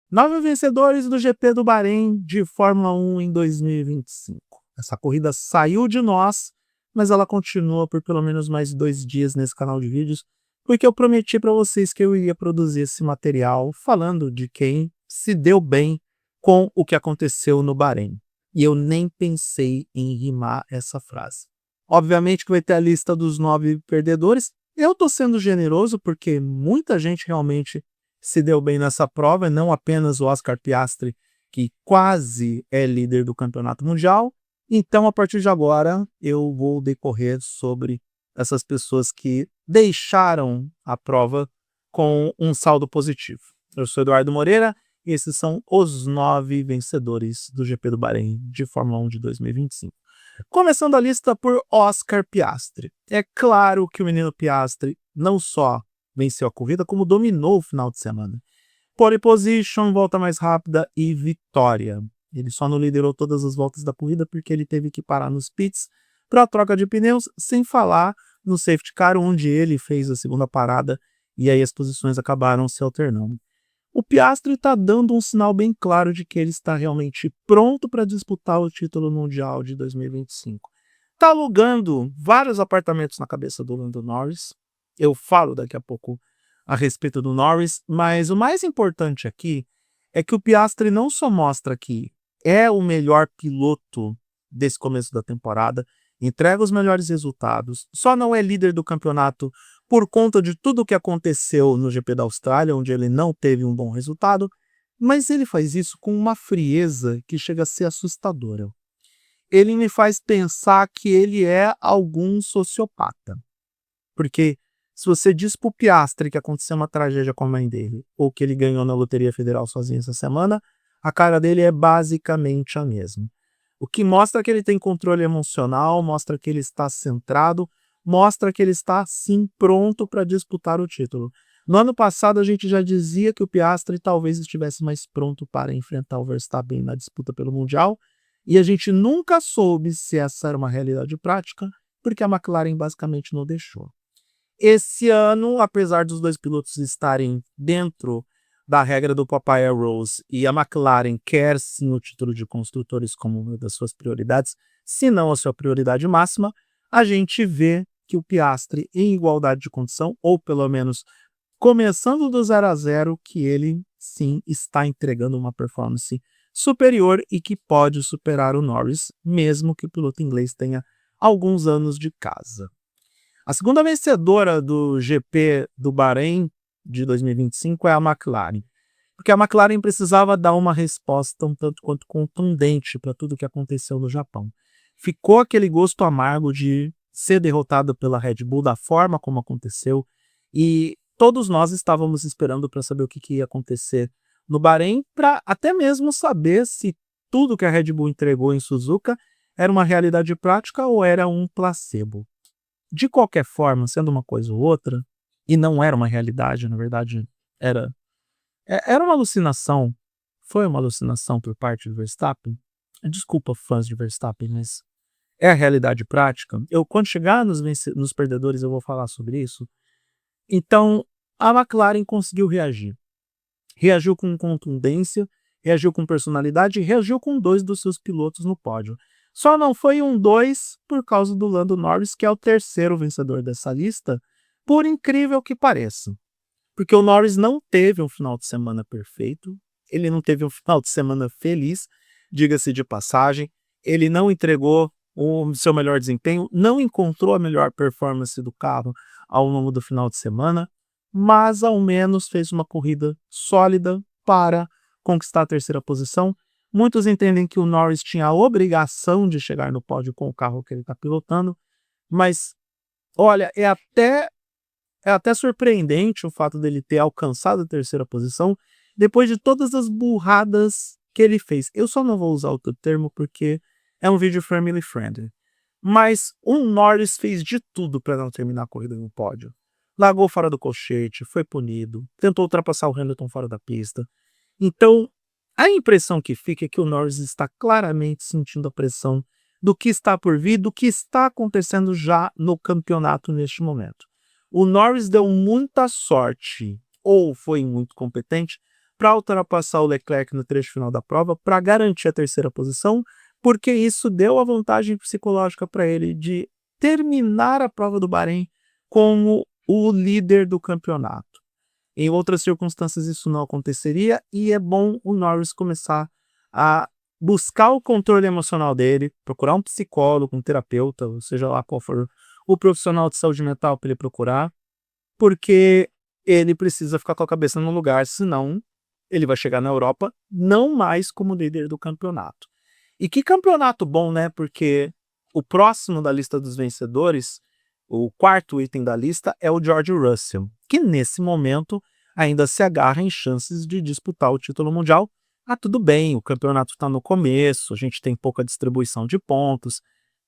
9 vencedores do GP do Bahrein de Fórmula 1 em 2025. Essa corrida saiu de nós, mas ela continua por pelo menos mais 2 dias nesse canal de vídeos, porque eu prometi para vocês que eu iria produzir esse material falando de quem se deu bem com o que aconteceu no Bahrein. E eu nem pensei em rimar essa frase. Obviamente que vai ter a lista dos 9 perdedores. Eu estou sendo generoso porque muita gente realmente se deu bem nessa prova, não apenas o Oscar Piastri, que quase é líder do campeonato mundial. Então, a partir de agora, eu vou decorrer sobre essas pessoas que deixaram a prova com um saldo positivo. Eu sou Eduardo Moreira e esses são os 9 vencedores do GP do Bahrein de Fórmula 1 de 2025. Começando a lista por Oscar Piastri. É claro que o menino Piastri não só venceu a corrida, como dominou o final de semana. Pole position, volta mais rápida e vitória. Ele só não liderou todas as voltas da corrida porque ele teve que parar nos pits para a troca de pneus, sem falar no safety car, onde ele fez a segunda parada e aí as posições acabaram se alternando. O Piastri está dando um sinal bem claro de que ele está realmente pronto para disputar o título mundial de 2025. Está alugando vários apartamentos na cabeça do Lando Norris. Eu falo daqui a pouco a respeito do Norris, mas o mais importante aqui é que o Piastri não só mostra que é o melhor piloto desse começo da temporada, entrega os melhores resultados, só não é líder do campeonato por conta de tudo o que aconteceu no GP da Austrália, onde ele não teve um bom resultado, mas ele faz isso com uma frieza que chega a ser assustadora. Ele me faz pensar que ele é algum sociopata. Porque se você diz pro Piastri que aconteceu uma tragédia com a mãe dele, ou que ele ganhou na Loteria Federal sozinho essa semana, a cara dele é basicamente a mesma. O que mostra que ele tem controle emocional, mostra que ele está centrado, mostra que ele está, sim, pronto para disputar o título. No ano passado, a gente já dizia que o Piastri talvez estivesse mais pronto para enfrentar o Verstappen na disputa pelo Mundial, e a gente nunca soube se essa era uma realidade prática, porque a McLaren basicamente não deixou. Esse ano, apesar dos dois pilotos estarem dentro da regra do Papaya Rose e a McLaren quer sim o título de construtores como uma das suas prioridades, se não a sua prioridade máxima, a gente vê que o Piastri em igualdade de condição, ou pelo menos começando do 0 a 0, que ele sim está entregando uma performance superior e que pode superar o Norris, mesmo que o piloto inglês tenha alguns anos de casa. A segunda vencedora do GP do Bahrein de 2025 é a McLaren, porque a McLaren precisava dar uma resposta um tanto quanto contundente para tudo o que aconteceu no Japão. Ficou aquele gosto amargo de ser derrotada pela Red Bull da forma como aconteceu, e todos nós estávamos esperando para saber o que ia acontecer no Bahrein, para até mesmo saber se tudo que a Red Bull entregou em Suzuka era uma realidade prática ou era um placebo. De qualquer forma, sendo uma coisa ou outra, e não era uma realidade, na verdade, era, era uma alucinação, foi uma alucinação por parte do Verstappen. Desculpa, fãs de Verstappen, mas é a realidade prática. Quando chegar nos perdedores, eu vou falar sobre isso. Então, a McLaren conseguiu reagir. Reagiu com contundência, reagiu com personalidade e reagiu com 2 dos seus pilotos no pódio. Só não foi um 2 por causa do Lando Norris, que é o terceiro vencedor dessa lista, por incrível que pareça. Porque o Norris não teve um final de semana perfeito, ele não teve um final de semana feliz, diga-se de passagem, ele não entregou o seu melhor desempenho, não encontrou a melhor performance do carro ao longo do final de semana, mas ao menos fez uma corrida sólida para conquistar a terceira posição. Muitos entendem que o Norris tinha a obrigação de chegar no pódio com o carro que ele está pilotando, mas olha, é até surpreendente o fato dele ter alcançado a terceira posição depois de todas as burradas que ele fez. Eu só não vou usar outro termo porque é um vídeo family friendly. Mas o Norris fez de tudo para não terminar a corrida no pódio. Largou fora do colchete, foi punido, tentou ultrapassar o Hamilton fora da pista. Então, a impressão que fica é que o Norris está claramente sentindo a pressão do que está por vir, do que está acontecendo já no campeonato neste momento. O Norris deu muita sorte, ou foi muito competente, para ultrapassar o Leclerc no trecho final da prova, para garantir a terceira posição, porque isso deu a vantagem psicológica para ele de terminar a prova do Bahrein como o líder do campeonato. Em outras circunstâncias isso não aconteceria e é bom o Norris começar a buscar o controle emocional dele, procurar um psicólogo, um terapeuta, ou seja lá qual for o profissional de saúde mental para ele procurar, porque ele precisa ficar com a cabeça no lugar, senão ele vai chegar na Europa não mais como líder do campeonato. E que campeonato bom, né? Porque o próximo da lista dos vencedores, o quarto item da lista, é o George Russell, que nesse momento ainda se agarra em chances de disputar o título mundial. Ah, tudo bem, o campeonato está no começo, a gente tem pouca distribuição de pontos,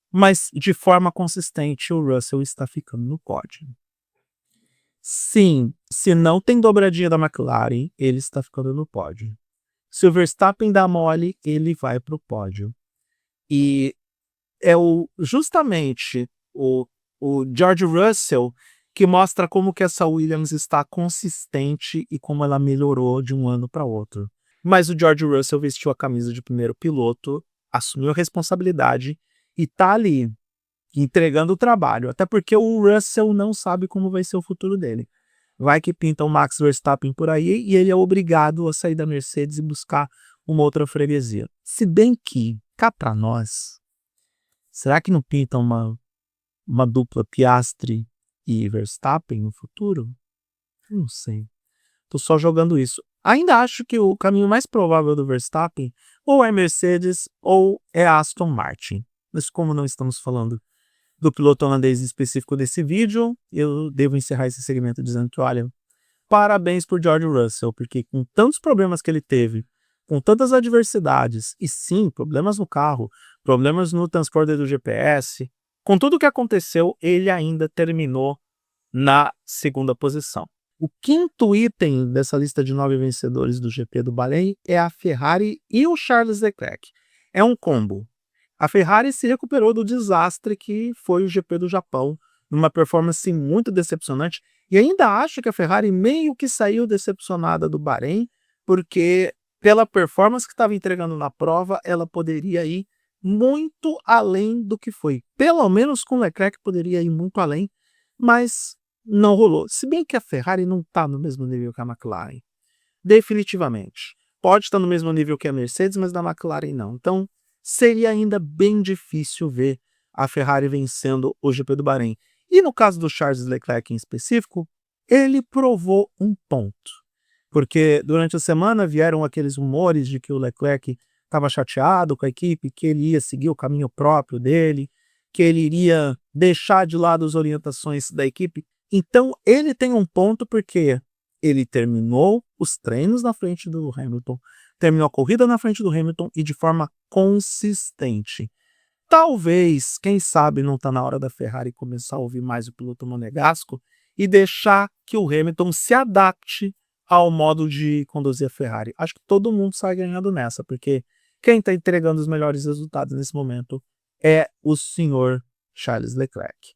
mas de forma consistente o Russell está ficando no pódio. Sim, se não tem dobradinha da McLaren, ele está ficando no pódio. Se o Verstappen dá mole, ele vai para o pódio. E é justamente o George Russell que mostra como que essa Williams está consistente e como ela melhorou de um ano para outro. Mas o George Russell vestiu a camisa de primeiro piloto, assumiu a responsabilidade e está ali, entregando o trabalho. Até porque o Russell não sabe como vai ser o futuro dele. Vai que pinta o Max Verstappen por aí e ele é obrigado a sair da Mercedes e buscar uma outra freguesia. Se bem que, cá para nós, será que não pinta uma dupla Piastri e Verstappen no futuro? Não sei. Tô só jogando isso. Ainda acho que o caminho mais provável do Verstappen ou é Mercedes ou é Aston Martin. Mas como não estamos falando do piloto holandês específico desse vídeo, eu devo encerrar esse segmento dizendo que, olha, parabéns por George Russell, porque com tantos problemas que ele teve, com tantas adversidades, e sim, problemas no carro, problemas no transporte do GPS, com tudo o que aconteceu, ele ainda terminou na segunda posição. O quinto item dessa lista de 9 vencedores do GP do Bahrein é a Ferrari e o Charles Leclerc. É um combo. A Ferrari se recuperou do desastre que foi o GP do Japão, numa performance muito decepcionante, e ainda acho que a Ferrari meio que saiu decepcionada do Bahrein, porque pela performance que estava entregando na prova, ela poderia ir muito além do que foi. Pelo menos com o Leclerc poderia ir muito além, mas não rolou. Se bem que a Ferrari não está no mesmo nível que a McLaren. Definitivamente. Pode estar no mesmo nível que a Mercedes, mas da McLaren não. Então, seria ainda bem difícil ver a Ferrari vencendo o GP do Bahrein. E no caso do Charles Leclerc em específico, ele provou um ponto. Porque durante a semana vieram aqueles rumores de que o Leclerc estava chateado com a equipe, que ele ia seguir o caminho próprio dele, que ele iria deixar de lado as orientações da equipe. Então, ele tem um ponto porque ele terminou os treinos na frente do Hamilton, terminou a corrida na frente do Hamilton e de forma consistente. Talvez, quem sabe, não está na hora da Ferrari começar a ouvir mais o piloto monegasco e deixar que o Hamilton se adapte ao modo de conduzir a Ferrari. Acho que todo mundo sai ganhando nessa, porque quem está entregando os melhores resultados nesse momento é o senhor Charles Leclerc.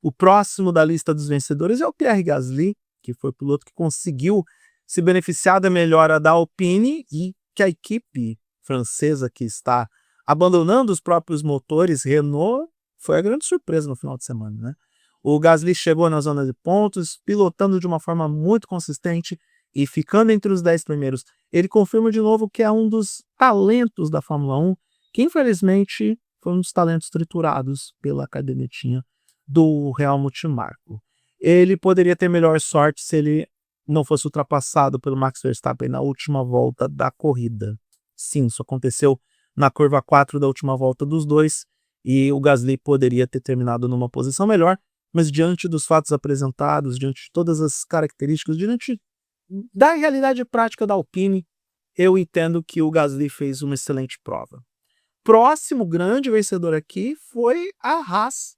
O próximo da lista dos vencedores é o Pierre Gasly, que foi o piloto que conseguiu se beneficiar da melhora da Alpine e que a equipe francesa que está abandonando os próprios motores Renault foi a grande surpresa no final de semana, né? O Gasly chegou na zona de pontos, pilotando de uma forma muito consistente e ficando entre os 10 primeiros. Ele confirma de novo que é um dos talentos da Fórmula 1, que infelizmente foi um dos talentos triturados pela cadenetinha do Helmut Marko. Ele poderia ter melhor sorte se ele não fosse ultrapassado pelo Max Verstappen na última volta da corrida. Sim, isso aconteceu na curva 4 da última volta dos dois, e o Gasly poderia ter terminado numa posição melhor, mas diante dos fatos apresentados, diante de todas as características, diante da realidade prática da Alpine, eu entendo que o Gasly fez uma excelente prova. Próximo grande vencedor aqui foi a Haas.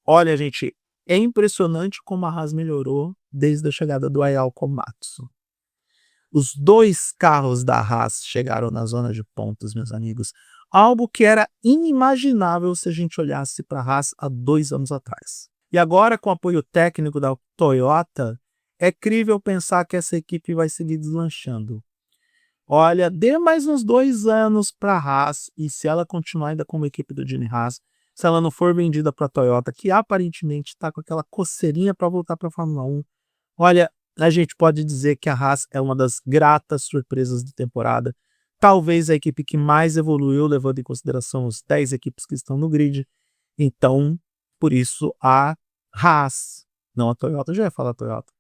Olha, gente, é impressionante como a Haas melhorou desde a chegada do Ayao Komatsu. Os dois carros da Haas chegaram na zona de pontos, meus amigos. Algo que era inimaginável se a gente olhasse para a Haas há 2 anos atrás. E agora, com o apoio técnico da Toyota, é crível pensar que essa equipe vai seguir deslanchando. Olha, dê mais uns 2 anos para a Haas, e se ela continuar ainda como equipe do Gene Haas, se ela não for vendida para a Toyota, que aparentemente está com aquela coceirinha para voltar para a Fórmula 1, olha, a gente pode dizer que a Haas é uma das gratas surpresas da temporada. Talvez a equipe que mais evoluiu, levando em consideração os 10 equipes que estão no grid. Então, por isso, a Haas, não a Toyota, já ia falar Toyota.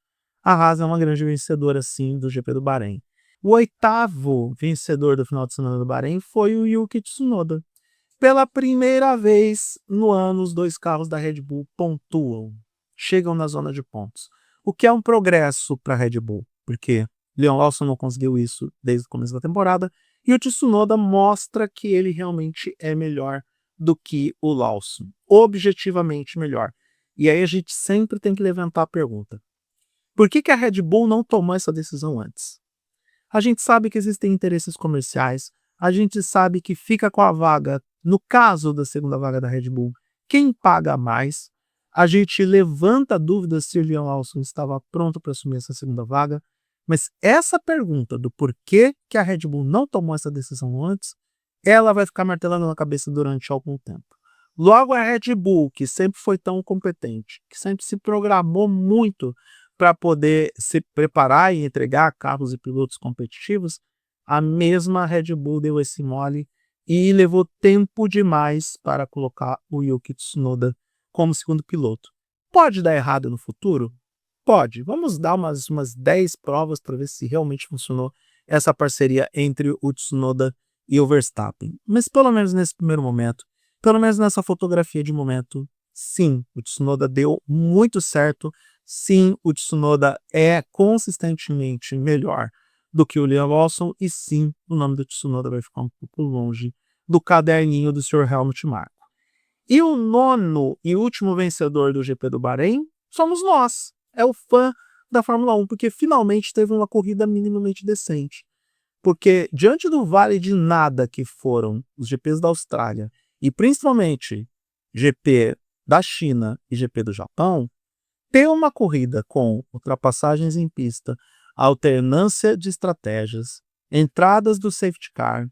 A Haas é uma grande vencedora, sim, do GP do Bahrein. O 8º vencedor do final de semana do Bahrein foi o Yuki Tsunoda. Pela primeira vez no ano, os 2 carros da Red Bull pontuam, chegam na zona de pontos. O que é um progresso para a Red Bull, porque Leon Lawson não conseguiu isso desde o começo da temporada, e o Tsunoda mostra que ele realmente é melhor do que o Lawson, objetivamente melhor. E aí a gente sempre tem que levantar a pergunta: por que a Red Bull não tomou essa decisão antes? A gente sabe que existem interesses comerciais, a gente sabe que fica com a vaga, no caso da segunda vaga da Red Bull, quem paga mais. A gente levanta dúvidas se o Leon Lawson estava pronto para assumir essa segunda vaga, mas essa pergunta do porquê que a Red Bull não tomou essa decisão antes, ela vai ficar martelando na cabeça durante algum tempo. Logo, a Red Bull, que sempre foi tão competente, que sempre se programou muito para poder se preparar e entregar carros e pilotos competitivos, a mesma Red Bull deu esse mole e levou tempo demais para colocar o Yuki Tsunoda como segundo piloto. Pode dar errado no futuro? Pode. Vamos dar umas 10 provas para ver se realmente funcionou essa parceria entre o Tsunoda e o Verstappen. Mas pelo menos nesse primeiro momento, pelo menos nessa fotografia de momento, sim, o Tsunoda deu muito certo. Sim, o Tsunoda é consistentemente melhor do que o Leon Lawson, e sim, o nome do Tsunoda vai ficar um pouco longe do caderninho do Sr. Helmut Marko. E o 9º e último vencedor do GP do Bahrein somos nós. É o fã da Fórmula 1, porque finalmente teve uma corrida minimamente decente. Porque diante do vale de nada que foram os GPs da Austrália, e principalmente GP da China e GP do Japão, ter uma corrida com ultrapassagens em pista, alternância de estratégias, entradas do safety car,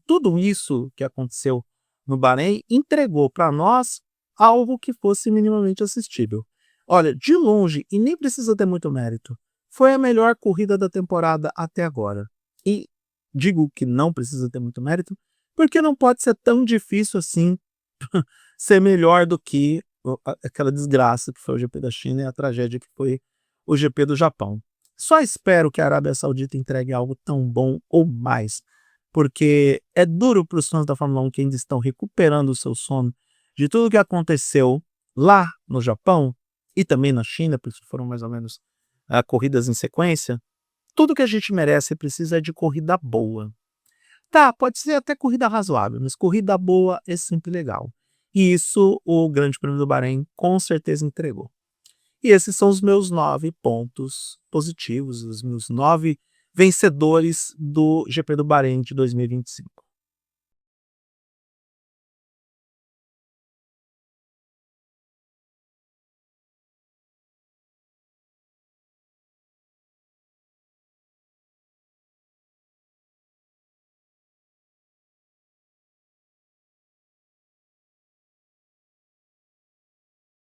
tudo isso que aconteceu no Bahrein entregou para nós algo que fosse minimamente assistível. Olha, de longe, e nem precisa ter muito mérito, foi a melhor corrida da temporada até agora. E digo que não precisa ter muito mérito, porque não pode ser tão difícil assim ser melhor do que aquela desgraça que foi o GP da China e a tragédia que foi o GP do Japão. Só espero que a Arábia Saudita entregue algo tão bom ou mais, porque é duro para os fãs da Fórmula 1 que ainda estão recuperando o seu sono de tudo que aconteceu lá no Japão e também na China, porque foram mais ou menos corridas em sequência. Tudo que a gente merece e precisa é de corrida boa. Tá, pode ser até corrida razoável, mas corrida boa é sempre legal. E isso o Grande Prêmio do Bahrein com certeza entregou. E esses são os meus 9 pontos positivos, os meus 9 vencedores do GP do Bahrein de 2025.